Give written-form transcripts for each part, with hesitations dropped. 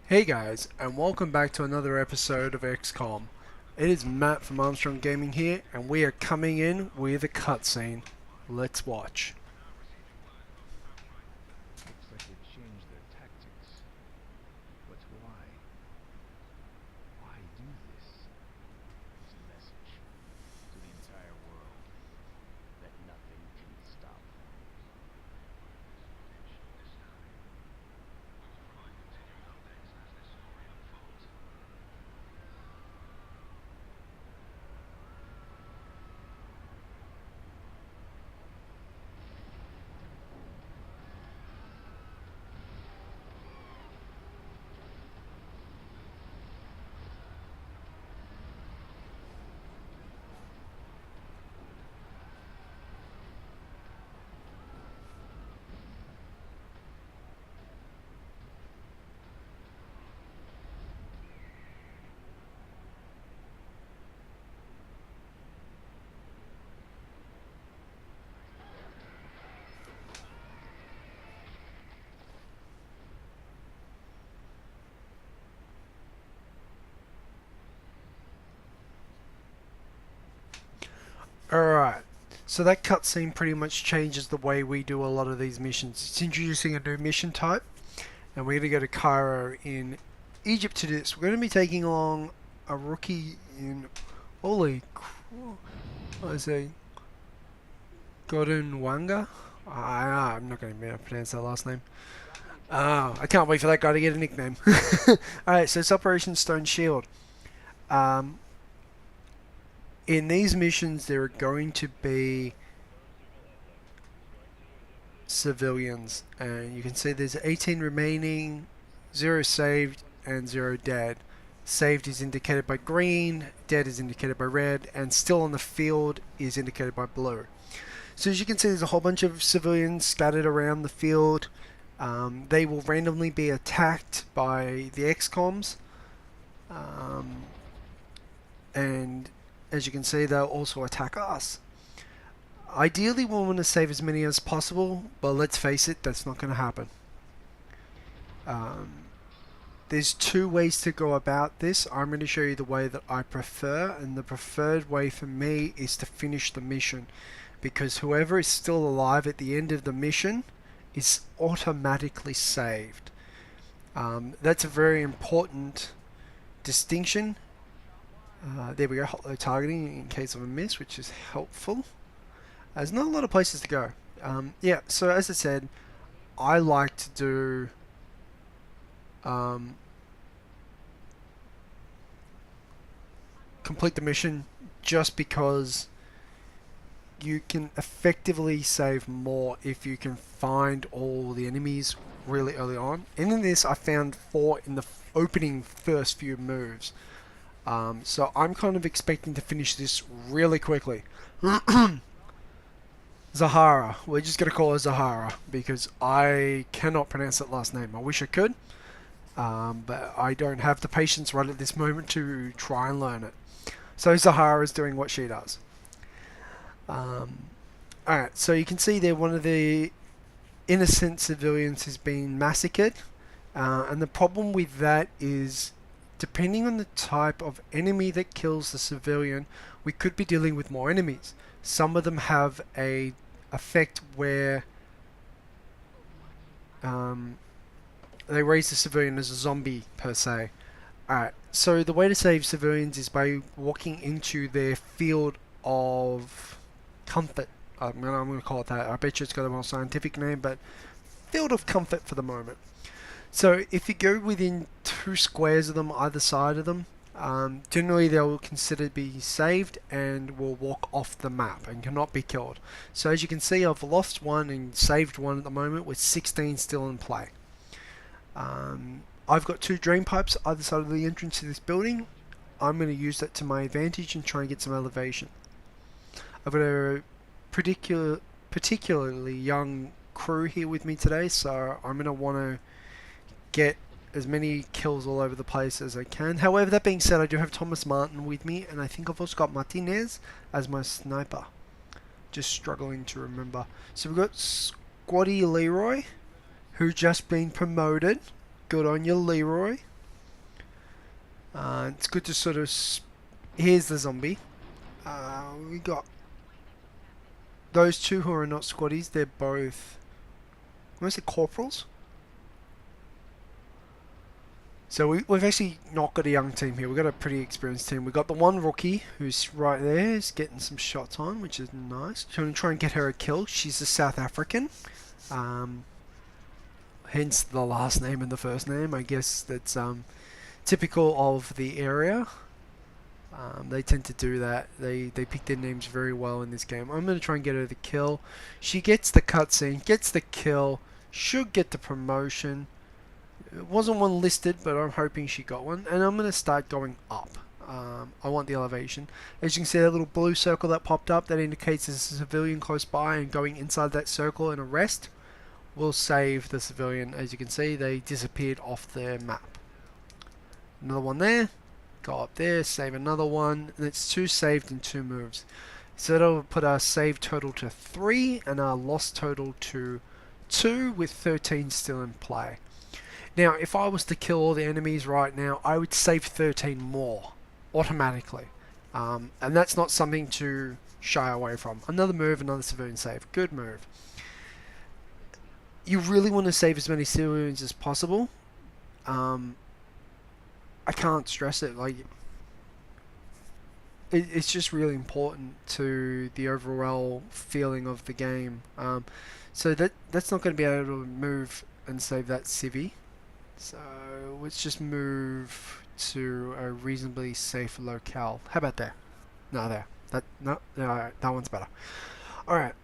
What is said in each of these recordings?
Hey guys, and welcome back to another episode of XCom. It is Matt from Armstrong Gaming here, and we are coming in with a cutscene. Let's watch. Looks like they've changed their tactics. But why? Why do this? It's a message to the entire world that nothing can stop them. Alright, so that cutscene pretty much changes the way we do a lot of these missions. It's introducing a new mission type, and we're going to go to Cairo in Egypt to do this. We're going to be taking along a rookie in... What is it? Gordon Wanga? I'm not going to be able to pronounce that last name. I can't wait for that guy to get a nickname. Alright, so it's Operation Stone Shield. Um, in these missions, there are going to be civilians, and you can see there's 18 remaining, 0 saved, and 0 dead. Saved is indicated by green, dead is indicated by red, and still on the field is indicated by blue. So as you can see, there's a whole bunch of civilians scattered around the field. They will randomly be attacked by the XComs, and as you can see, they'll also attack us. Ideally, we want to save as many as possible, but let's face it, that's not going to happen. There's two ways to go about this. I'm going to show you the way that I prefer, and the preferred way for me is to finish the mission, because whoever is still alive at the end of the mission is automatically saved. That's a very important distinction. There we go, hotload targeting in case of a miss, which is helpful. There's not a lot of places to go. Yeah, so as I said, I like to do complete the mission just because you can effectively save more if you can find all the enemies really early on. And in this, I found 4 in the opening first few moves. So I'm kind of expecting to finish this really quickly. Zahara. We're just going to call her Zahara because I cannot pronounce that last name. I wish I could, but I don't have the patience right at this moment to try and learn it. So Zahara is doing what she does. Alright, so you can see there one of the innocent civilians has been massacred, and the problem with that is depending on the type of enemy that kills the civilian, we could be dealing with more enemies. Some of them have a effect where they raise the civilian as a zombie per se. Alright, so the way to save civilians is by walking into their field of comfort. I'm going to call it that. I bet you it's got a more scientific name, but field of comfort for the moment. So if you go within 2 squares of them, either side of them, generally they will consider to be saved and will walk off the map and cannot be killed. So as you can see, I've lost 1 and saved 1 at the moment with 16 still in play. I've got 2 drain pipes either side of the entrance to this building. I'm going to use that to my advantage and try and get some elevation. I've got a particularly young crew here with me today, so I'm going to want to get as many kills all over the place as I can. However, that being said, I do have Thomas Martin with me, and I think I've also got Martinez as my sniper. Just struggling to remember. So we've got Squatty Leroy, who just been promoted. Good on you, Leroy. It's good to sort of... Here's the zombie. We got those two who are not squaddies. They're both... What is it? Corporals? So we've actually not got a young team here. We've got a pretty experienced team. We've got the one rookie who's right there, is getting some shots on, which is nice. So I'm going to try and get her a kill. She's a South African. Hence the last name and the first name. I guess that's typical of the area. They tend to do that. They pick their names very well in this game. I'm going to try and get her the kill. She gets the cutscene, gets the kill, should get the promotion. It wasn't one listed, but I'm hoping she got one. And I'm going to start going up. I want the elevation. As you can see, that little blue circle that popped up, that indicates there's a civilian close by, and going inside that circle in a rest will save the civilian. As you can see, they disappeared off their map. Another one there. Go up there, save another one. And it's 2 saved in 2 moves. So that'll put our save total to 3 and our loss total to 2, with 13 still in play. Now, if I was to kill all the enemies right now, I would save 13 more automatically. And that's not something to shy away from. Another move, another civilian save. Good move. You really want to save as many civilians as possible. I can't stress it. Like, it's just really important to the overall feeling of the game. So that's not going to be able to move and save that civvy. So let's just move to a reasonably safe locale. How about there? No, there. No, that one's better. Alright,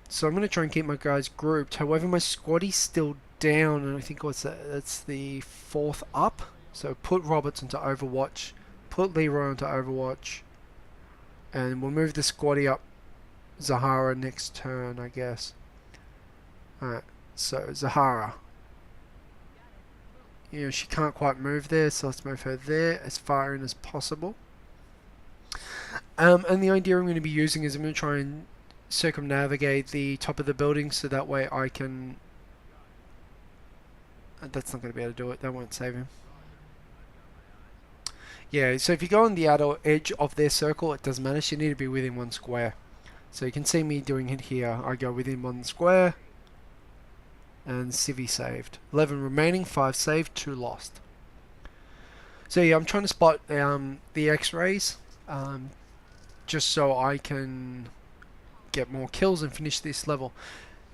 so I'm going to try and keep my guys grouped. However, my squaddie's still down, and I think that's the 4th up. So put Roberts into Overwatch, put Leroy into Overwatch, and we'll move the squaddie up Zahara next turn, I guess. Alright, so Zahara. You know, she can't quite move there, so let's move her there as far in as possible. And the idea I'm going to be using is I'm going to try and circumnavigate the top of the building, so that way I can... That's not going to be able to do it, that won't save him. Yeah, so if you go on the outer edge of their circle, it doesn't matter, so you need to be within 1 square. So you can see me doing it here. I go within 1 square, and civvy saved. 11 remaining, 5 saved, 2 lost. So yeah, I'm trying to spot the X-rays, just so I can get more kills and finish this level.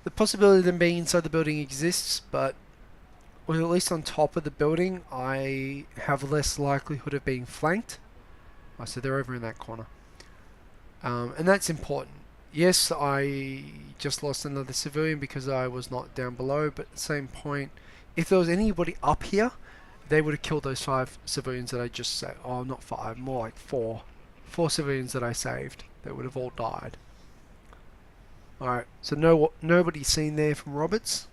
The possibility of them being inside the building exists, but or at least on top of the building, I have less likelihood of being flanked. Oh, so they're over in that corner. And that's important. Yes, I just lost another civilian because I was not down below, but at the same point, if there was anybody up here, they would have killed those 5 civilians that I just saved. Oh, not 5, more like 4. 4 civilians that I saved. They would have all died. Alright, so nobody's seen there from Roberts.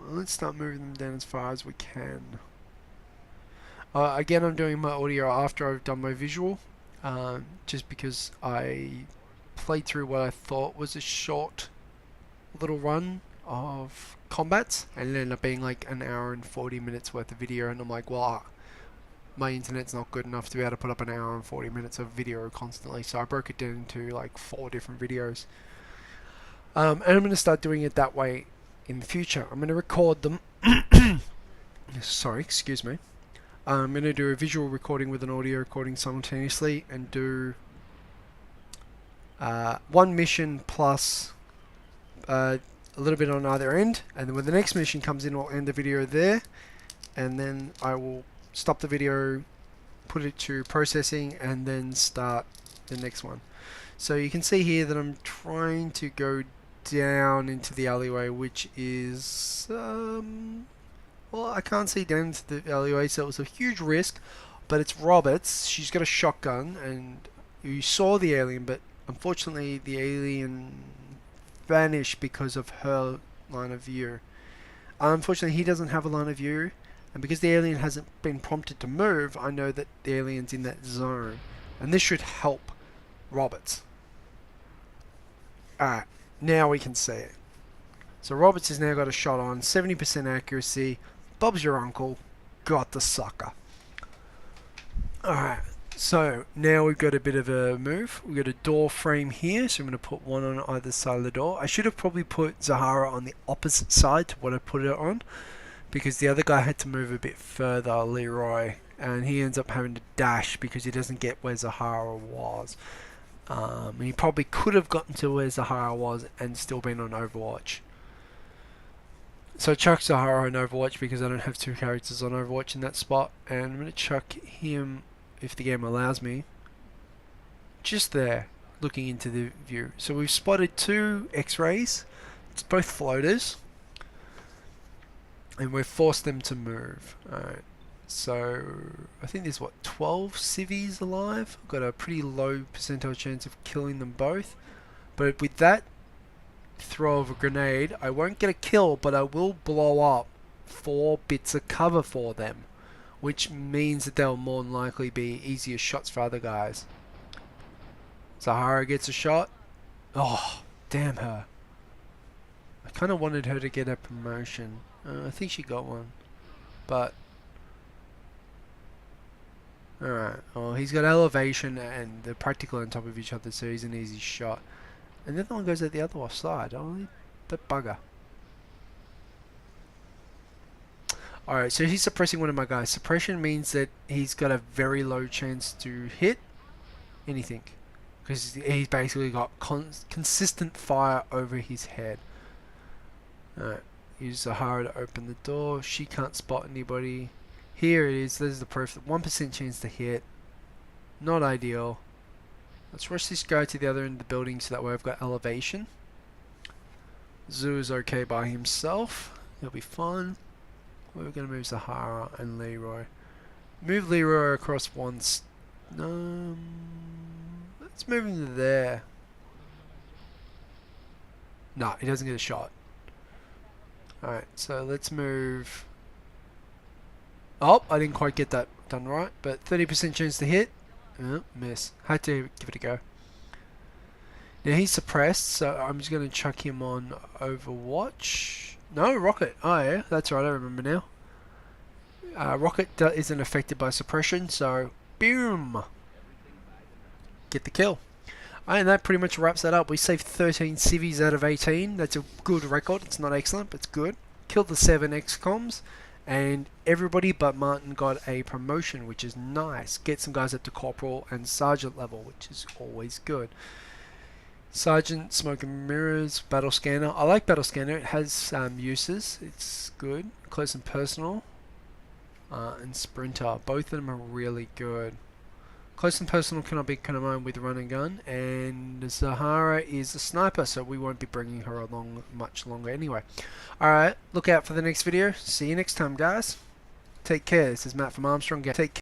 Let's start moving them down as far as we can. Again, I'm doing my audio after I've done my visual, just because I played through what I thought was a short little run of combats, and it ended up being like an hour and 40 minutes worth of video, and I'm like, well, my internet's not good enough to be able to put up an hour and 40 minutes of video constantly, so I broke it down into like 4 different videos. And I'm going to start doing it that way in the future. I'm going to record them. Sorry, excuse me. I'm going to do a visual recording with an audio recording simultaneously, and do 1 mission plus a little bit on either end, and then when the next mission comes in, I'll end the video there, and then I will stop the video, put it to processing, and then start the next one. So you can see here that I'm trying to go down into the alleyway, which is well, I can't see down into the alleyway, so it was a huge risk, but it's Roberts. She's got a shotgun, and you saw the alien, but unfortunately the alien vanished because of her line of view. Unfortunately, he doesn't have a line of view, and because the alien hasn't been prompted to move, I know that the alien's in that zone, and this should help Roberts. Alright, now we can see it. So Roberts has now got a shot on, 70% accuracy. Bob's your uncle. Got the sucker. Alright, so now we've got a bit of a move. We've got a door frame here, so I'm going to put one on either side of the door. I should have probably put Zahara on the opposite side to what I put it on, because the other guy had to move a bit further, Leroy, and he ends up having to dash because he doesn't get where Zahara was. And he probably could have gotten to where Zahara was and still been on Overwatch. So chuck Zahara on Overwatch because I don't have two characters on Overwatch in that spot, and I'm going to chuck him, if the game allows me, just there, looking into the view. So we've spotted two X-rays. It's both floaters, and we've forced them to move. Alright, so I think there's what, 12 civvies alive. I've got a pretty low percentile chance of killing them both, but with that throw of a grenade, I won't get a kill, but I will blow up 4 bits of cover for them, which means that they'll more than likely be easier shots for other guys. Zahara gets a shot. Oh, damn her. I kind of wanted her to get a promotion. I think she got one, but alright, well, he's got elevation and they're practically on top of each other, so he's an easy shot. And the other one goes at the other side. Oh, that bugger. Alright, so he's suppressing one of my guys. Suppression means that he's got a very low chance to hit anything, because he's basically got consistent fire over his head. Alright, use Zahara to open the door. She can't spot anybody. Here it is. There's the proof. 1% chance to hit. Not ideal. Let's rush this guy to the other end of the building so that way I've got elevation. Zoo is okay by himself. He'll be fine. We're going to move Zahara and Leroy. Move Leroy across once. Let's move him to there. No, he doesn't get a shot. Alright, so let's move. Oh, I didn't quite get that done right, but 30% chance to hit. Miss. Had to give it a go. Now he's suppressed, so I'm just going to chuck him on Overwatch. No, Rocket. Oh yeah, that's right, I remember now. Rocket isn't affected by suppression, so boom! Get the kill. And that pretty much wraps that up. We saved 13 civvies out of 18. That's a good record. It's not excellent, but it's good. Killed the 7 XComs. And everybody but Martin got a promotion, which is nice. Get some guys up to corporal and sergeant level, which is always good. Sergeant, smoke and mirrors, battle scanner. I like battle scanner. It has uses. It's good. Close and personal, and sprinter. Both of them are really good. Close and personal cannot be combined with run and gun, and Zahara is a sniper, so we won't be bringing her along much longer anyway. Alright, look out for the next video. See you next time, guys. Take care. This is Matt from Armstrong. Take care.